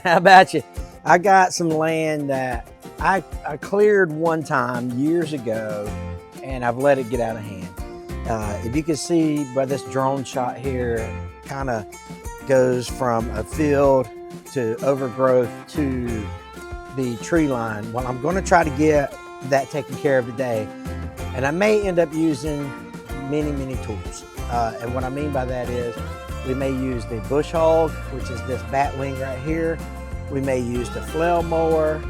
How about you? I got some land that I cleared one time years ago, and I've let it get out of hand. If you can see by this drone shot here, kind of goes from a field to overgrowth to the tree line. Well, I'm going to try to get that taken care of today, and I may end up using many tools. And what I mean by that is we may use the bush hog, which is this batwing right here. We may use the flail mower,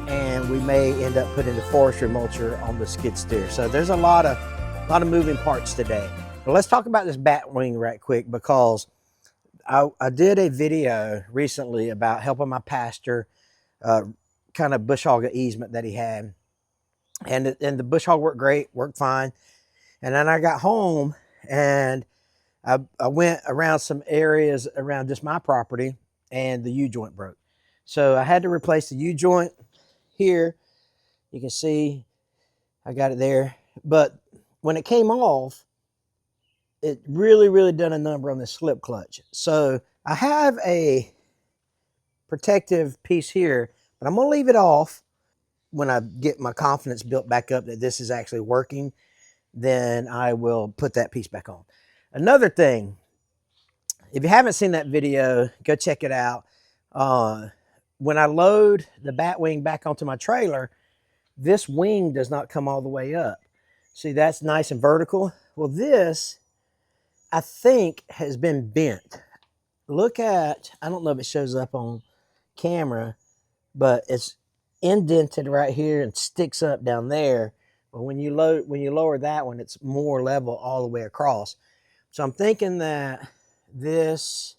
and we may end up putting the forestry mulcher on the skid steer. So there's a lot of moving parts today. But let's talk about this batwing right quick, because I did a video recently about helping my pastor kind of bush hog easement that he had. And the bush hog worked great, worked fine. And then I got home and I went around some areas around just my property, and the U-joint broke. So I had to replace the U-joint here. You can see I got it there. But when it came off, it really done a number on the slip clutch. So I have a protective piece here, but I'm going to leave it off. When I get my confidence built back up that this is actually working, then I will put that piece back on. Another thing, if you haven't seen that video, go check it out. When I load the batwing back onto my trailer, this wing does not come all the way up. See, that's nice and vertical. Well, this, I think, has been bent. Look at, I don't know if it shows up on camera, but it's indented right here and sticks up down there. But when you lower that one, it's more level all the way across. So I'm thinking that this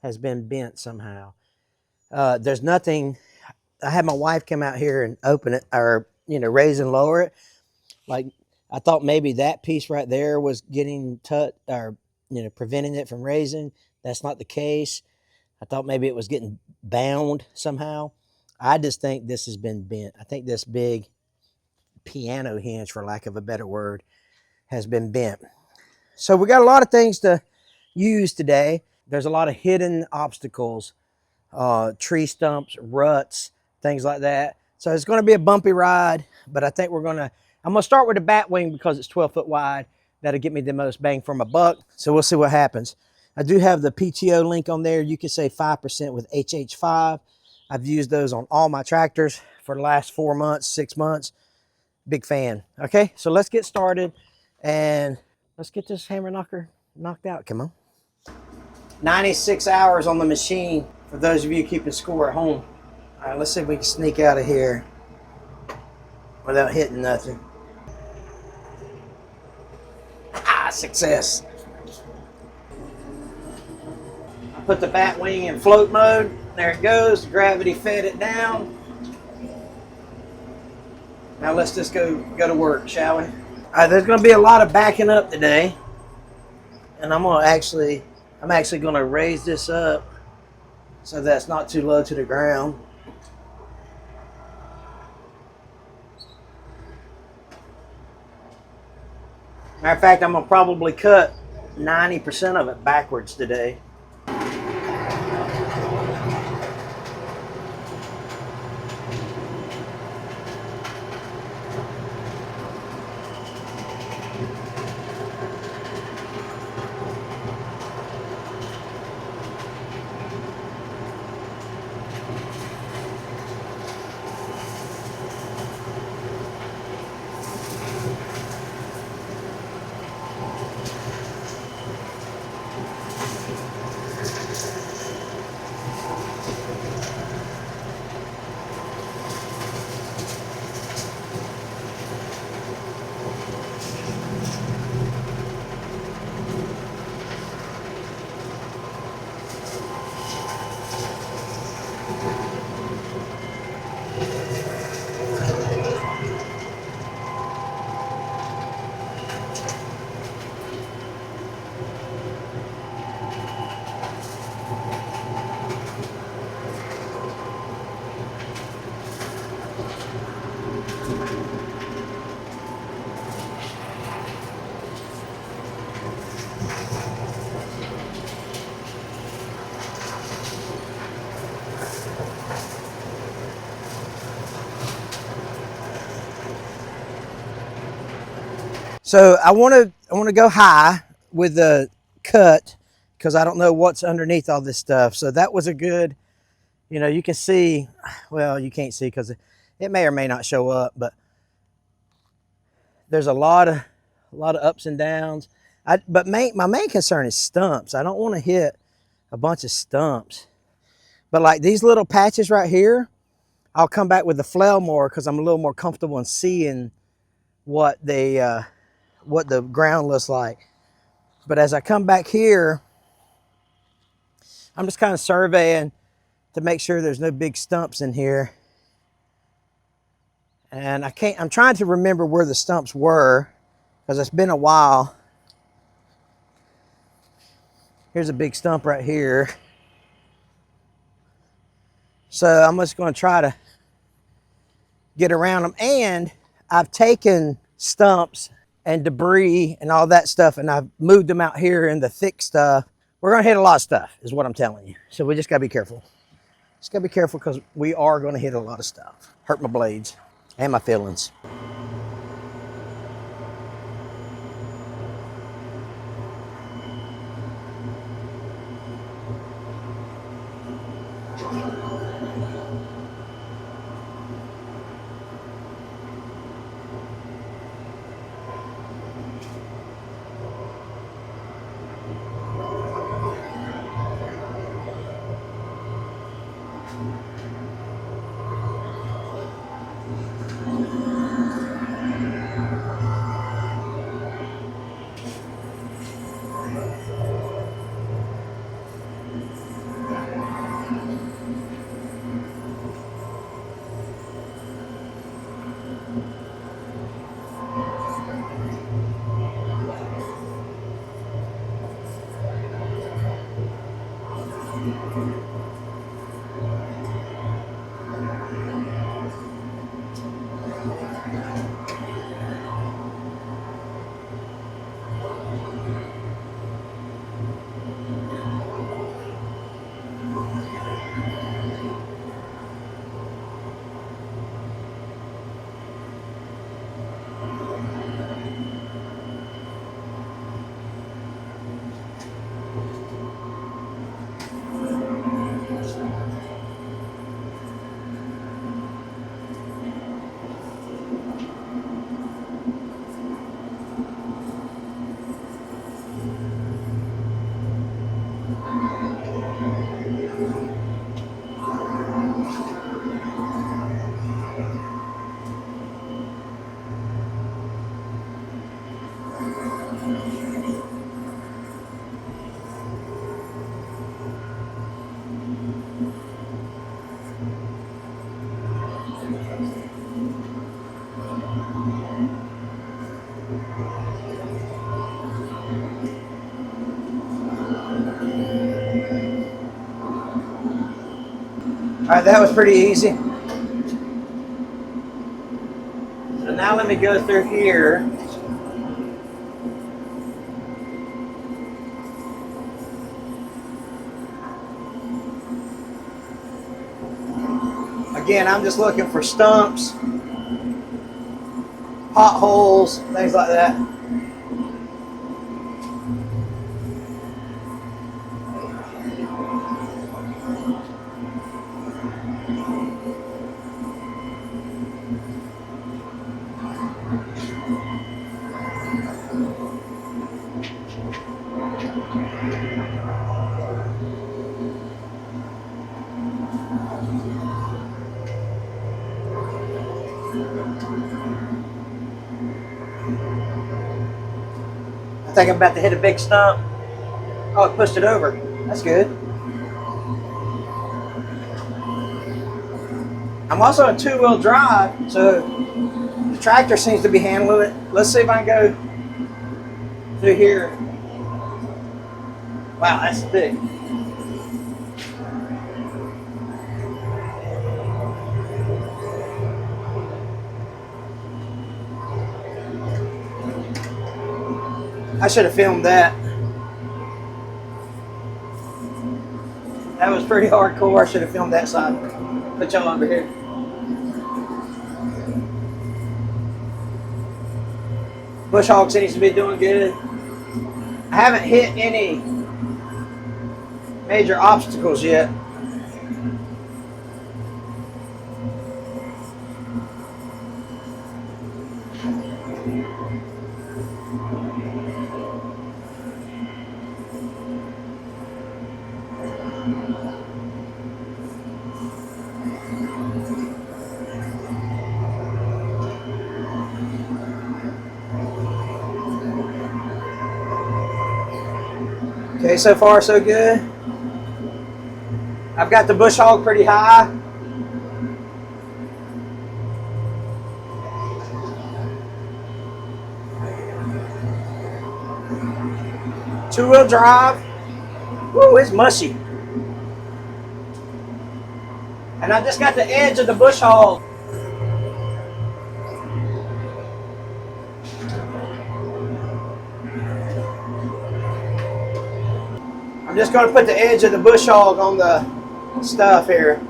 has been bent somehow. There's nothing. I had my wife come out here and open it, or raise and lower it. Like, I thought maybe that piece right there was getting or preventing it from raising. That's not the case. I thought maybe it was getting bound somehow. I just think this has been bent. I think this big piano hinge, for lack of a better word, has been bent. So we got a lot of things to use today. There's a lot of hidden obstacles, tree stumps, ruts, things like that. So it's going to be a bumpy ride, but I think I'm going to start with the batwing because it's 12 foot wide. That'll get me the most bang for my buck. So we'll see what happens. I do have the PTO link on there. You can save 5% with HH5. I've used those on all my tractors for the last 4 months, 6 months. Big fan. Okay, so let's get started and let's get this hammer knocker knocked out. Come on. 96 hours on the machine for those of you keeping score at home. All right, let's see if we can sneak out of here without hitting nothing. Success. I put the batwing in float mode. There it goes. Gravity fed it down. Now let's just go to work, shall we? All right, there's going to be a lot of backing up today, and I'm actually going to raise this up so that's not too low to the ground. Matter of fact, I'm going to probably cut 90% of it backwards today. So I want to go high with the cut because I don't know what's underneath all this stuff. So that was a good, you know, you can see, well, you can't see because it may or may not show up, but there's a lot of ups and downs. But my main concern is stumps. I don't want to hit a bunch of stumps. But like these little patches right here, I'll come back with the flail more because I'm a little more comfortable in seeing what the ground looks like. But as I come back here, I'm just kind of surveying to make sure there's no big stumps in here. And I'm trying to remember where the stumps were because it's been a while. Here's a big stump right here. So I'm just going to try to get around them. And I've taken stumps and debris and all that stuff and I've moved them out here in the thick stuff. We're going to hit a lot of stuff is what I'm telling you. So we just got to be careful. Just got to be careful because we are going to hit a lot of stuff. Hurt my blades and my feelings. All right, that was pretty easy. So now let me go through here. Again, I'm just looking for stumps, potholes, things like that. I think I'm about to hit a big stump. Oh, it pushed it over. That's good. I'm also in two-wheel drive, so the tractor seems to be handling it. Let's see if I can go through here. Wow, that's big. I should have filmed that. That was pretty hardcore. I should have filmed that side. Put y'all over here. Bush hog seems to be doing good. I haven't hit any major obstacles yet. Okay, so far so good. I've got the bush hog pretty high. Two-wheel drive. Woo, it's mushy. And I just got the edge of the bush hog. I'm just going to put the edge of the bush hog on the stuff here.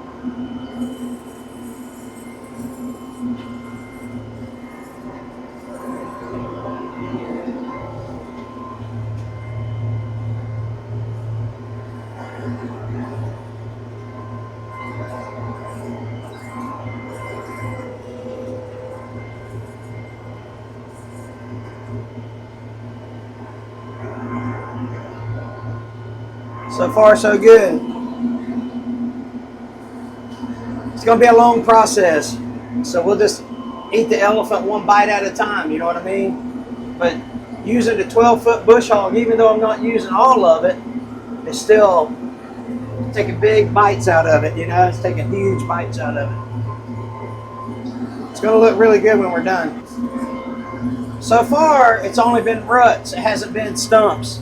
So far, so good. It's going to be a long process, so we'll just eat the elephant one bite at a time, you know what I mean? But using the 12-foot bush hog, even though I'm not using all of it, it's still taking big bites out of it, you know? It's taking huge bites out of it. It's going to look really good when we're done. So far, it's only been ruts. It hasn't been stumps.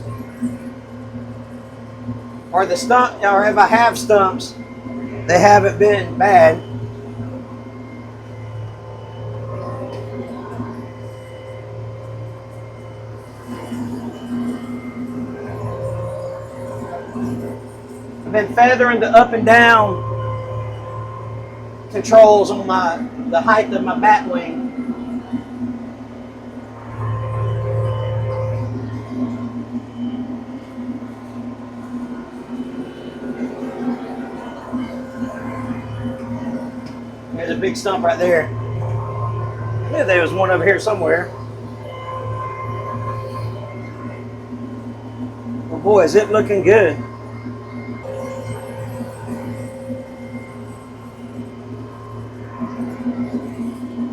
Or if I have stumps, they haven't been bad. I've been feathering the up and down controls on the height of my batwing. There's a big stump right there. Yeah, there was one over here somewhere. Well, boy, is it looking good.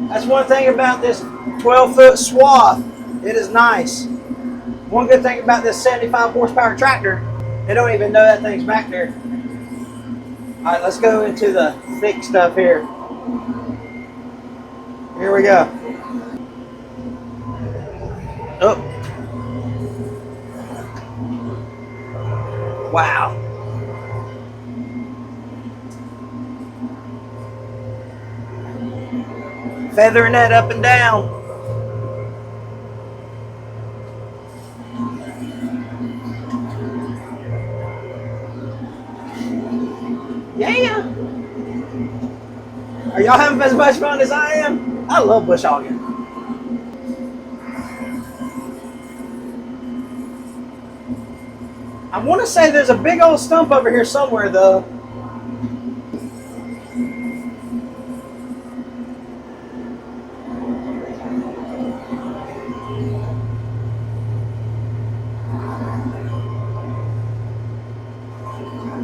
That's one thing about this 12-foot swath. It is nice. One good thing about this 75 horsepower tractor, they don't even know that thing's back there. All right, let's go into the thick stuff here. Here we go. Oh. Wow. Feathering that up and down. Yeah. Are y'all having as much fun as I am? I love bush hogging. I want to say there's a big old stump over here somewhere, though.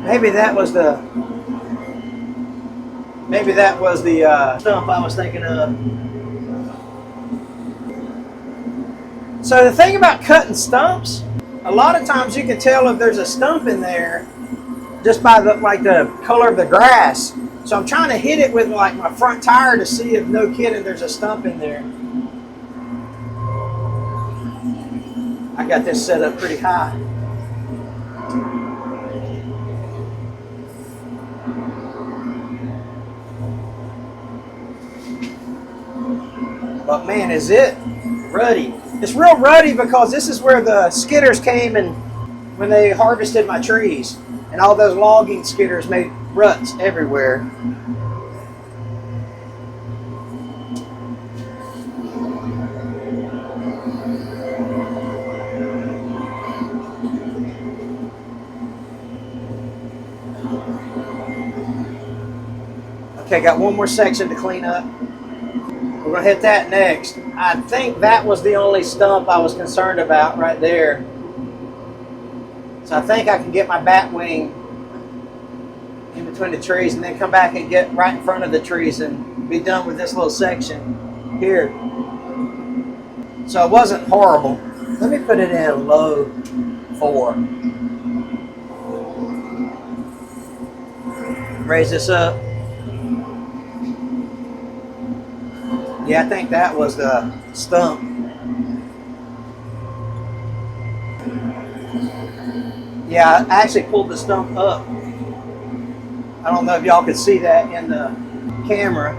Maybe that was the stump I was thinking of. So the thing about cutting stumps, a lot of times you can tell if there's a stump in there just by the color of the grass. So I'm trying to hit it with like my front tire to see if, no kidding, there's a stump in there. I got this set up pretty high. But man, is it ruddy. It's real ruddy because this is where the skidders came and when they harvested my trees. And all those logging skidders made ruts everywhere. Okay, got one more section to clean up. We're gonna hit that next. I think that was the only stump I was concerned about right there. So I think I can get my batwing in between the trees and then come back and get right in front of the trees and be done with this little section here. So it wasn't horrible. Let me put it in low 4. Raise this up. Yeah, I think that was the stump. Yeah, I actually pulled the stump up. I don't know if y'all could see that in the camera.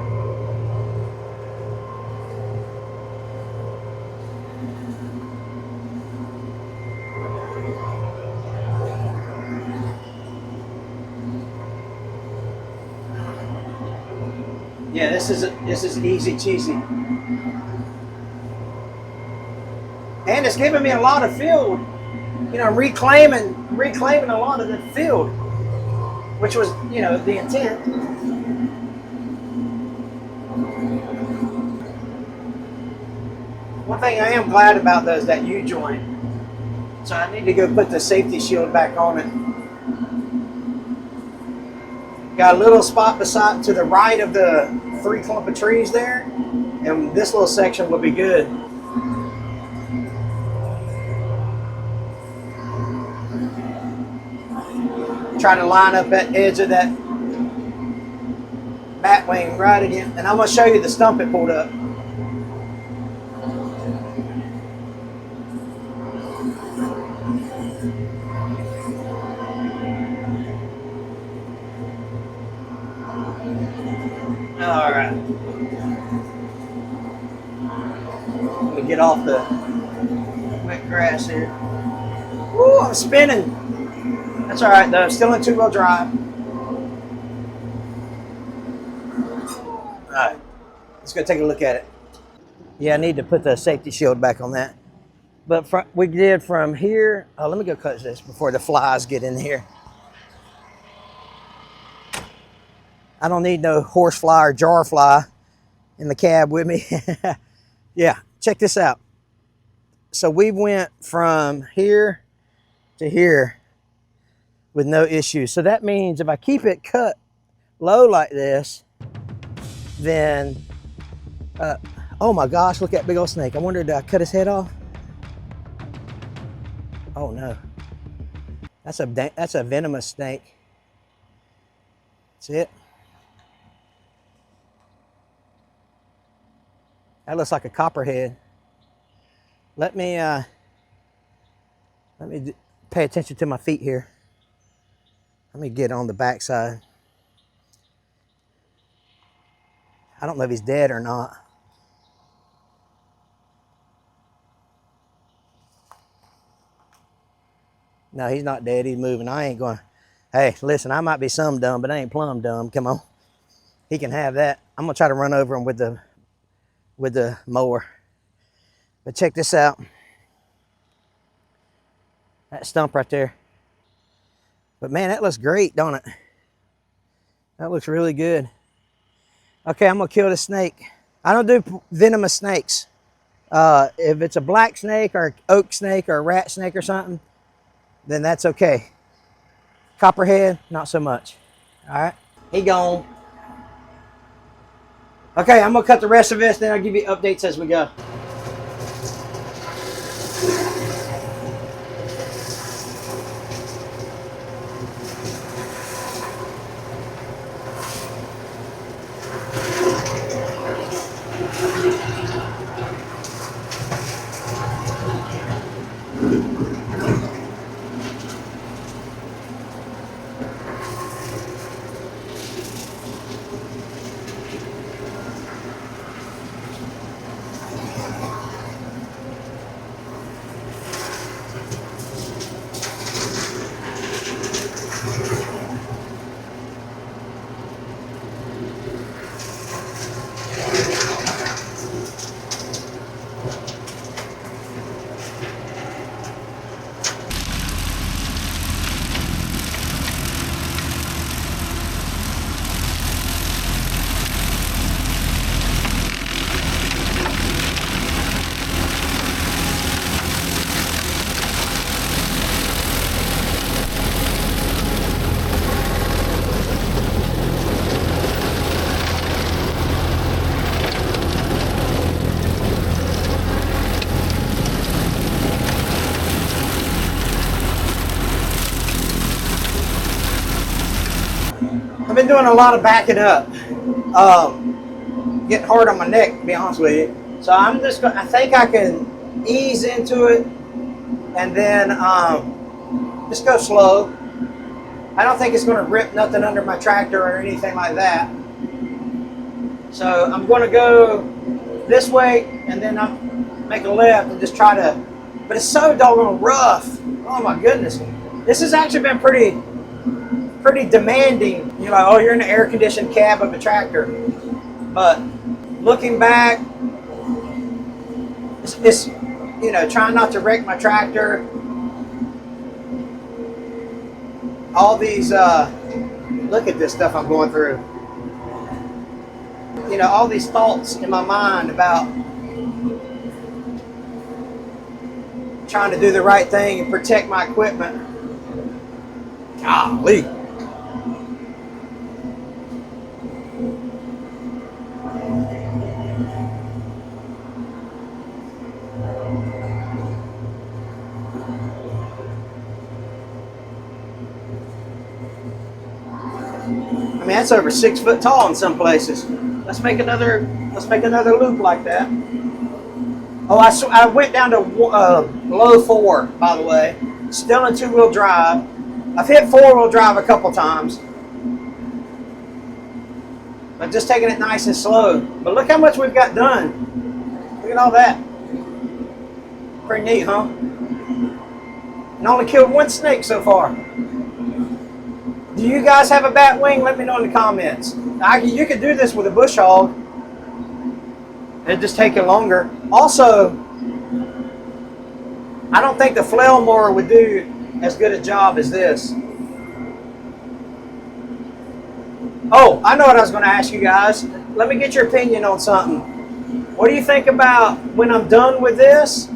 Yeah, this is easy cheesy. And it's giving me a lot of field. You know, reclaiming a lot of the field, which was, you know, the intent. One thing I am glad about though is that U-joint. So I need to go put the safety shield back on it. Got a little spot beside to the right of the 3 clump of trees there, and this little section will be good. Trying to line up that edge of that batwing right again, and I'm going to show you the stump it pulled up. All right. Let me get off the wet grass here. Ooh, I'm spinning. That's all right though. Still in 2-wheel drive. All right. Let's go take a look at it. Yeah, I need to put the safety shield back on that. But we did from here. Oh, let me go cut this before the flies get in here. I don't need no horsefly or jar fly in the cab with me. Yeah, check this out. So we went from here to here with no issues. So that means if I keep it cut low like this, then, oh my gosh, look at that big old snake. I wonder, did I cut his head off? Oh no, that's a venomous snake. That's it. That looks like a copperhead. Let me pay attention to my feet here. Let me get on the backside. I don't know if he's dead or not. No, he's not dead. He's moving. I ain't going. Hey, listen, I might be some dumb, but I ain't plumb dumb. Come on. He can have that. I'm going to try to run over him with the mower. But check this out. That stump right there. But man, that looks great, don't it? That looks really good. Okay, I'm going to kill the snake. I don't do venomous snakes. If it's a black snake or oak snake or a rat snake or something, then that's okay. Copperhead, not so much. All right, he gone. Okay, I'm gonna cut the rest of this, then I'll give you updates as we go. doing a lot of backing up. Getting hard on my neck, to be honest with you. So I'm just going. I think I can ease into it, and then just go slow. I don't think it's going to rip nothing under my tractor or anything like that. So I'm going to go this way, and then I'll make a left and just try to. But it's so doggone rough. Oh my goodness! This has actually been pretty demanding. You're like, oh, you're in the air-conditioned cab of a tractor. But looking back, it's you know, trying not to wreck my tractor. All these, look at this stuff I'm going through. You know, all these thoughts in my mind about trying to do the right thing and protect my equipment. Golly. I mean, that's over 6 foot tall in some places. Let's make another loop like that. Oh, I went down to low 4, by the way. Still in 2-wheel drive. I've hit 4-wheel drive a couple times. But just taking it nice and slow. But look how much we've got done. Look at all that. Pretty neat, huh? And only killed 1 snake so far. Do you guys have a batwing? Let me know in the comments. You could do this with a bush hog. It'd just take you longer. Also, I don't think the flail mower would do as good a job as this. Oh, I know what I was going to ask you guys. Let me get your opinion on something. What do you think about when I'm done with this?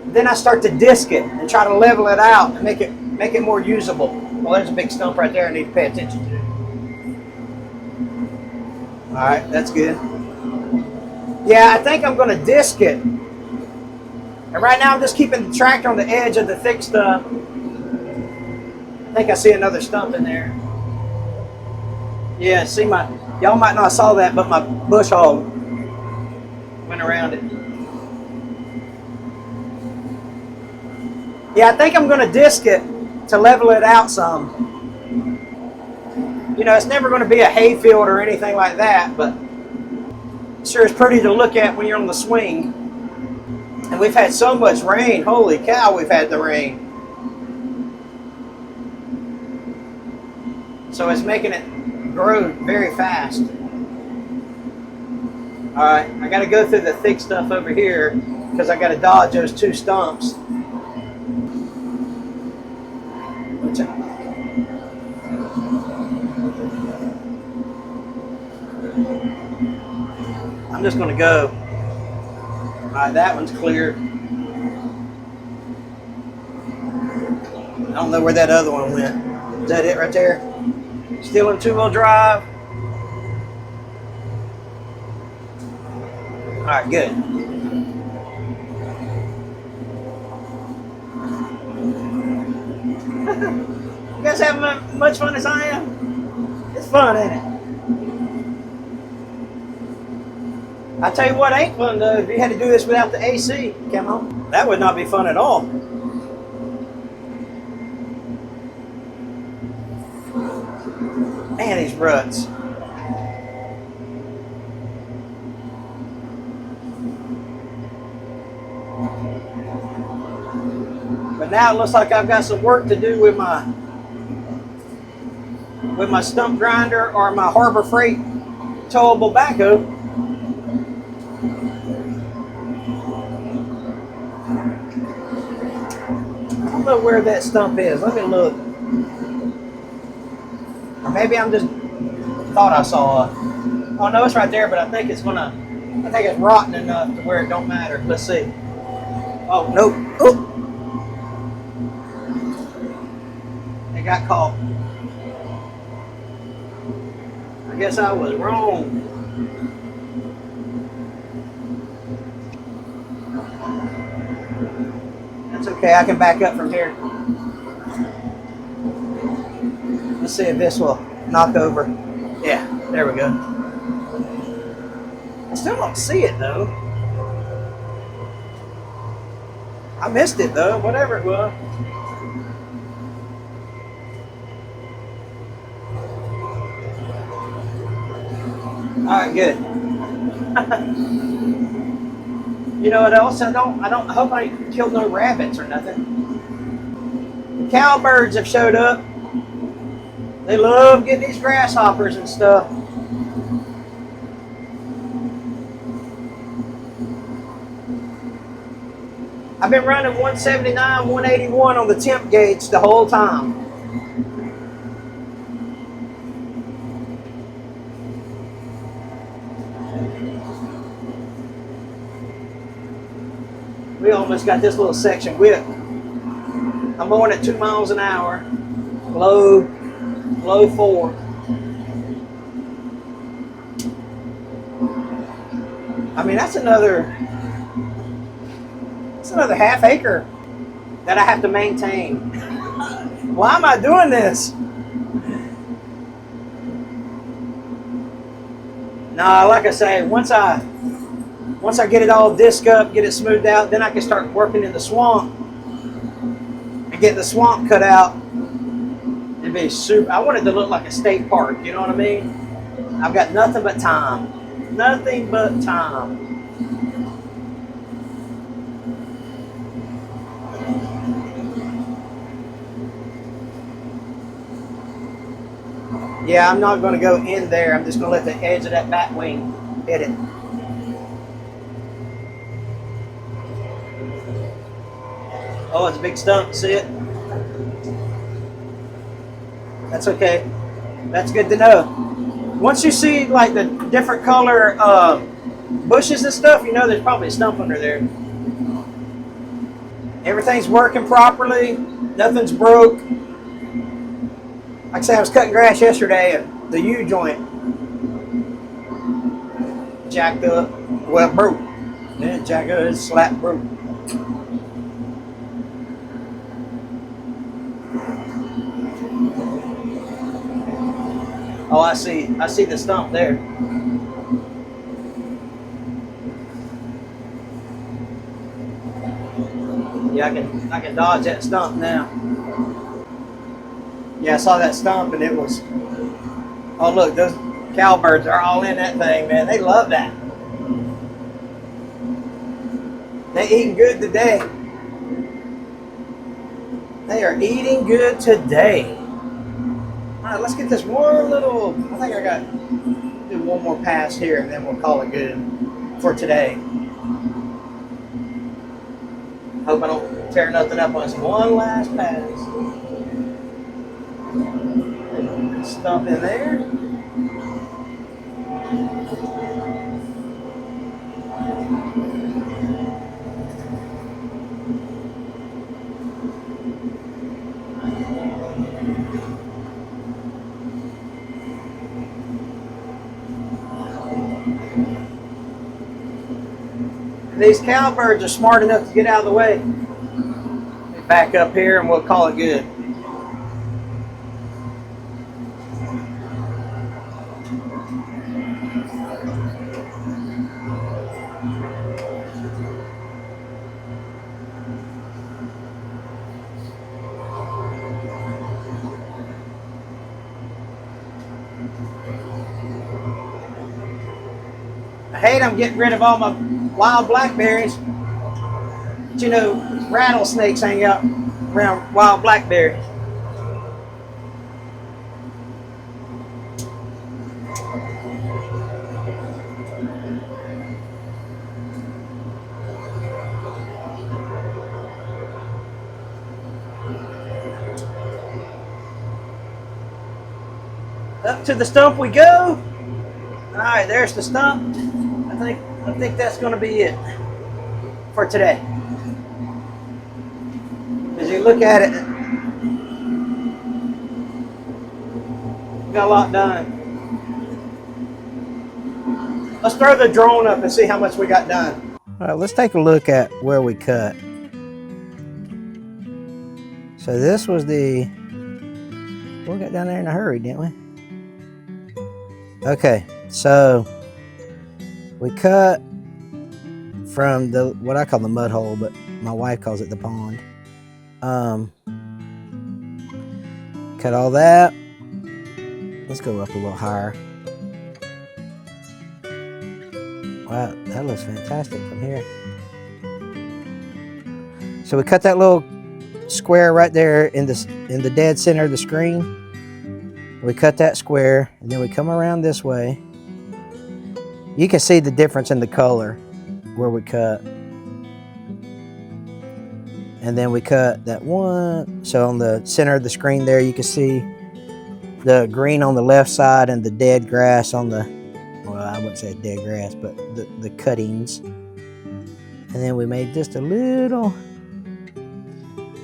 Then I start to disc it and try to level it out and make it more usable. Well, there's a big stump right there I need to pay attention to. All right, that's good. Yeah, I think I'm going to disc it. And right now I'm just keeping the tractor on the edge of the thick stuff. I think I see another stump in there. Yeah, see y'all might not saw that, but my bush hog went around it. Yeah, I think I'm going to disc it to level it out some. You know, it's never going to be a hay field or anything like that, but it sure is pretty to look at when you're on the swing. And we've had so much rain. Holy cow, we've had the rain. So it's making it grow very fast. All right, I got to go through the thick stuff over here because I got to dodge those 2 stumps. I'm just going to go. All right, that one's clear. I don't know where that other one went. Is that it right there? Still in 2-wheel drive. All right, good. You guys having much fun as I am? It's fun, ain't it? I tell you what ain't fun though, if you had to do this without the AC, come on. That would not be fun at all. Man, these ruts. But now it looks like I've got some work to do with my stump grinder or my Harbor Freight towable backhoe. I don't know where that stump is. Let me look. Or maybe I'm just thought I saw it. Oh no, it's right there, but I think it's rotten enough to where it don't matter. Let's see. Oh nope. Oh. It got caught. I guess I was wrong. That's okay, I can back up from here. Let's see if this will knock over. Yeah, there we go. I still don't see it though. I missed it though, whatever it was. All right, good. You know what else? I hope I killed no rabbits or nothing. The cowbirds have showed up. They love getting these grasshoppers and stuff. I've been running 179, 181 on the temp gauge the whole time. We almost got this little section whipped. I'm going at 2 miles an hour, low 4. I mean, that's another half acre that I have to maintain. Why am I doing this? Nah, like I say, once I get it all disc up, get it smoothed out, then I can start working in the swamp and get the swamp cut out. It'd be super. I want it to look like a state park, you know what I mean? I've got nothing but time. Nothing but time. Yeah, I'm not going to go in there. I'm just going to let the edge of that batwing hit it. Oh, it's a big stump. See it? That's okay. That's good to know. Once you see like the different color bushes and stuff, you know there's probably a stump under there. Everything's working properly. Nothing's broke. Like I say, I was cutting grass yesterday and the U-joint jacked up. Well, broke. Yeah, jacked up. It's slap broke. Oh, I see the stump there. Yeah, I can dodge that stump now. Yeah, I saw that stump and it was. Oh look, those cowbirds are all in that thing, man. They love that. They eating good today. They are eating good today. All right, let's get this one little. I think I got do one more pass here, and then we'll call it good for today. Hope I don't tear nothing up on this one last pass. Stump in there. These cowbirds are smart enough to get out of the way. Back up here and we'll call it good. I hate I'm getting rid of all my wild blackberries. But you know, rattlesnakes hang out around wild blackberries. Up to the stump we go. All right, there's the stump. I think that's going to be it for today. As you look at it, we got a lot done. Let's throw the drone up and see how much we got done. All right, let's take a look at where we cut. So this was we got down there in a hurry, didn't we? Okay, so we cut from the what I call the mud hole, but my wife calls it the pond. Cut all that. Let's go up a little higher. Wow, that looks fantastic from here. So we cut that little square right there in the dead center of the screen. We cut that square, and then we come around this way. You can see the difference in the color where we cut. And then we cut that one. So on the center of the screen there, you can see the green on the left side and the dead grass on the, well, I wouldn't say dead grass, but the cuttings. And then we made just a little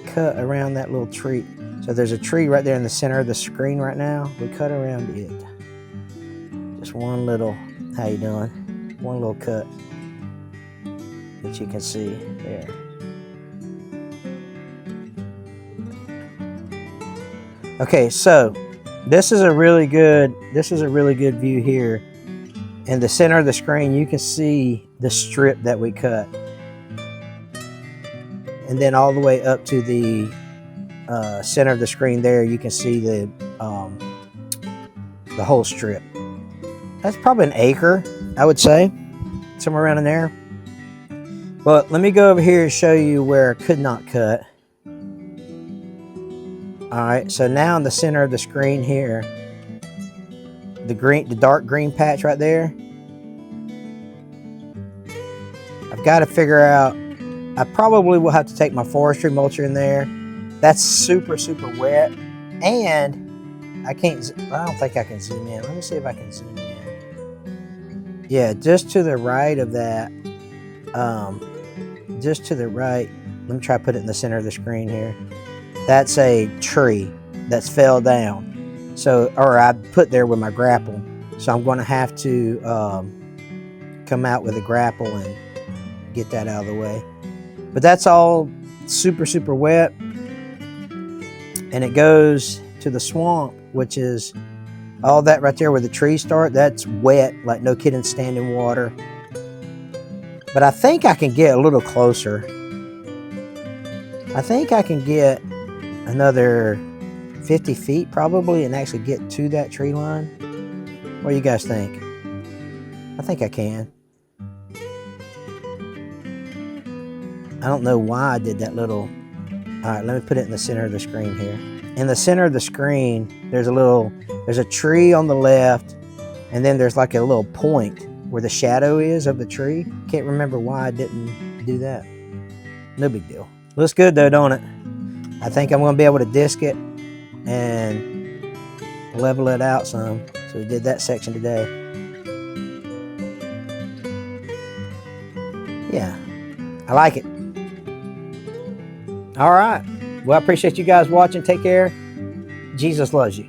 cut around that little tree. So there's a tree right there in the center of the screen right now. We cut around it. Just one little, how you doing? One little cut that you can see there. Okay, so this is a really good view here. In the center of the screen, you can see the strip that we cut. And then all the way up to the center of the screen there, you can see the whole strip. That's probably an acre, I would say, somewhere around in there. But let me go over here and show you where I could not cut. All right, so now in the center of the screen here, the dark green patch right there, I've got to figure out, I probably will have to take my forestry mulcher in there. That's super, super wet, and I don't think I can zoom in. Let me see if I can zoom in. Yeah, just to the right of that, just to the right, let me try to put it in the center of the screen here. That's a tree that's fell down. So, or I put there with my grapple. So I'm going to have to come out with a grapple and get that out of the way. But that's all super, super wet. And it goes to the swamp, which is all that right there where the trees start. That's wet, like no kidding, standing water. But I think I can get a little closer. I think I can get another 50 feet probably and actually get to that tree line. What do you guys think? I think I can. I don't know why I did that little. All right, let me put it in the center of the screen here. In the center of the screen, there's a tree on the left, and then there's like a little point where the shadow is of the tree. Can't remember why I didn't do that. No big deal. Looks good though, don't it? I think I'm going to be able to disc it and level it out some. So we did that section today. Yeah, I like it. All right. Well, I appreciate you guys watching. Take care. Jesus loves you.